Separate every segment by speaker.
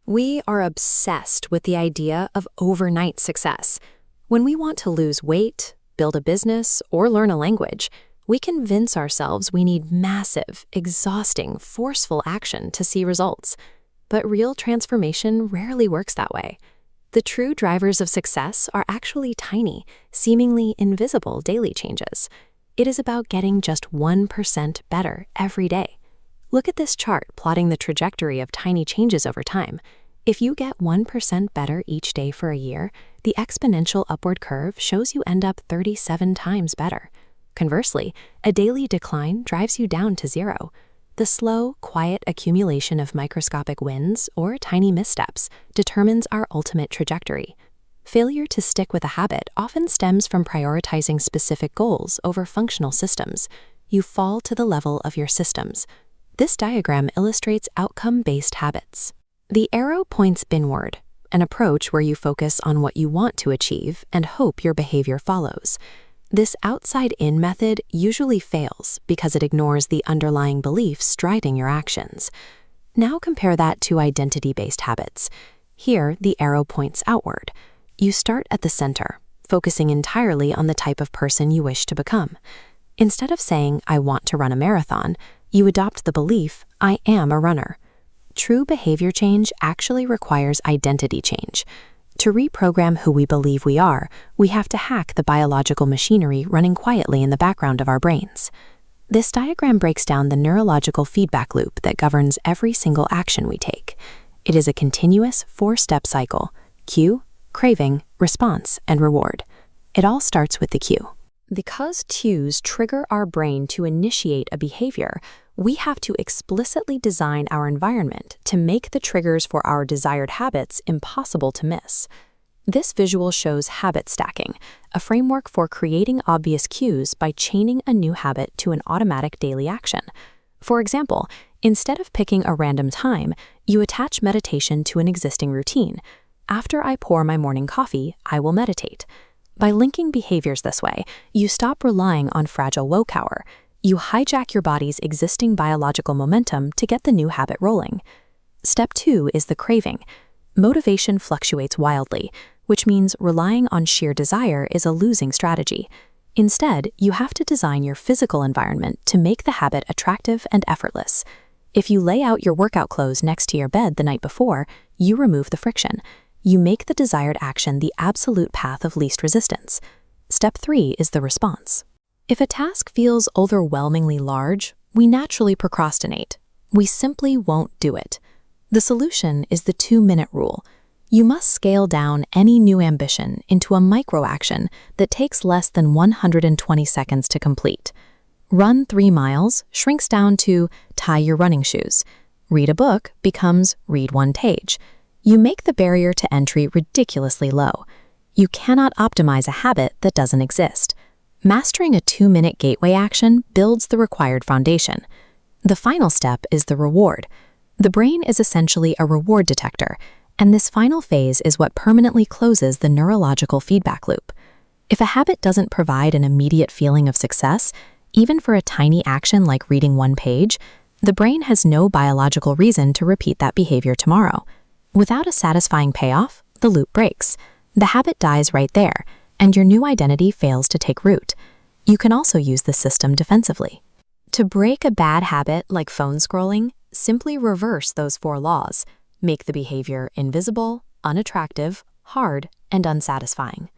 Speaker 1: We are obsessed with the idea of overnight success. When we want to lose weight, build a business, or learn a language, we convince ourselves we need massive, exhausting, forceful action to see results. But real transformation rarely works that way. The true drivers of success are actually tiny, seemingly invisible daily changes. It is about getting just 1% better every day. Look at this chart plotting the trajectory of tiny changes over time. If you get 1% better each day for a year, the exponential upward curve shows you end up 37 times better. Conversely, a daily decline drives you down to zero. The slow, quiet accumulation of microscopic wins or tiny missteps determines our ultimate trajectory. Failure to stick with a habit often stems from prioritizing specific goals over functional systems. You fall to the level of your systems. This diagram illustrates outcome-based habits. The arrow points inward, an approach where you focus on what you want to achieve and hope your behavior follows. This outside-in method usually fails because it ignores the underlying beliefs driving your actions. Now compare that to identity-based habits. Here, the arrow points outward. You start at the center, focusing entirely on the type of person you wish to become. Instead of saying, "I want to run a marathon," you adopt the belief, "I am a runner." True behavior change actually requires identity change. To reprogram who we believe we are, we have to hack the biological machinery running quietly in the background of our brains. This diagram breaks down the neurological feedback loop that governs every single action we take. It is a continuous four-step cycle: cue, craving, response, and reward. It all starts with the cue. Because cues trigger our brain to initiate a behavior, we have to explicitly design our environment to make the triggers for our desired habits impossible to miss. This visual shows habit stacking, a framework for creating obvious cues by chaining a new habit to an automatic daily action. For example, instead of picking a random time, you attach meditation to an existing routine. After I pour my morning coffee, I will meditate. By linking behaviors this way, you stop relying on fragile willpower. You hijack your body's existing biological momentum to get the new habit rolling. Step 2 is the craving. Motivation fluctuates wildly, which means relying on sheer desire is a losing strategy. Instead, you have to design your physical environment to make the habit attractive and effortless. If you lay out your workout clothes next to your bed the night before, you remove the friction. You make the desired action the absolute path of least resistance. Step 3 is the response. If a task feels overwhelmingly large, we naturally procrastinate. We simply won't do it. The solution is the 2-minute rule. You must scale down any new ambition into a micro-action that takes less than 120 seconds to complete. Run 3 miles shrinks down to tie your running shoes. Read a book becomes read 1 page. You make the barrier to entry ridiculously low. You cannot optimize a habit that doesn't exist. Mastering a 2-minute gateway action builds the required foundation. The final step is the reward. The brain is essentially a reward detector, and this final phase is what permanently closes the neurological feedback loop. If a habit doesn't provide an immediate feeling of success, even for a tiny action like reading 1 page, the brain has no biological reason to repeat that behavior tomorrow. Without a satisfying payoff, the loop breaks. The habit dies right there, and your new identity fails to take root. You can also use the system defensively. To break a bad habit like phone scrolling, simply reverse those 4 laws. Make the behavior invisible, unattractive, hard, and unsatisfying.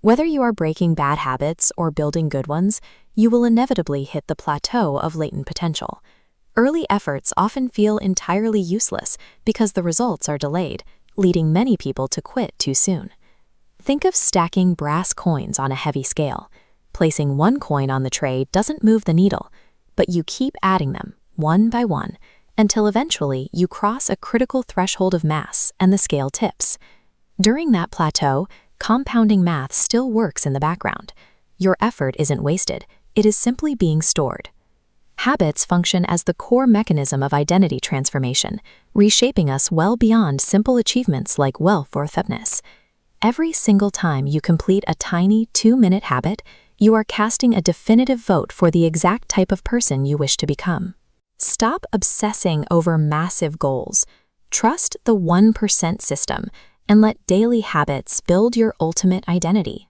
Speaker 1: Whether you are breaking bad habits or building good ones, you will inevitably hit the plateau of latent potential. Early efforts often feel entirely useless because the results are delayed, leading many people to quit too soon. Think of stacking brass coins on a heavy scale. Placing 1 coin on the tray doesn't move the needle, but you keep adding them, one by one, until eventually you cross a critical threshold of mass and the scale tips. During that plateau, compounding math still works in the background. Your effort isn't wasted, it is simply being stored. Habits function as the core mechanism of identity transformation, reshaping us well beyond simple achievements like wealth or fitness. Every single time you complete a tiny 2-minute habit, you are casting a definitive vote for the exact type of person you wish to become. Stop obsessing over massive goals. Trust the 1% system and let daily habits build your ultimate identity.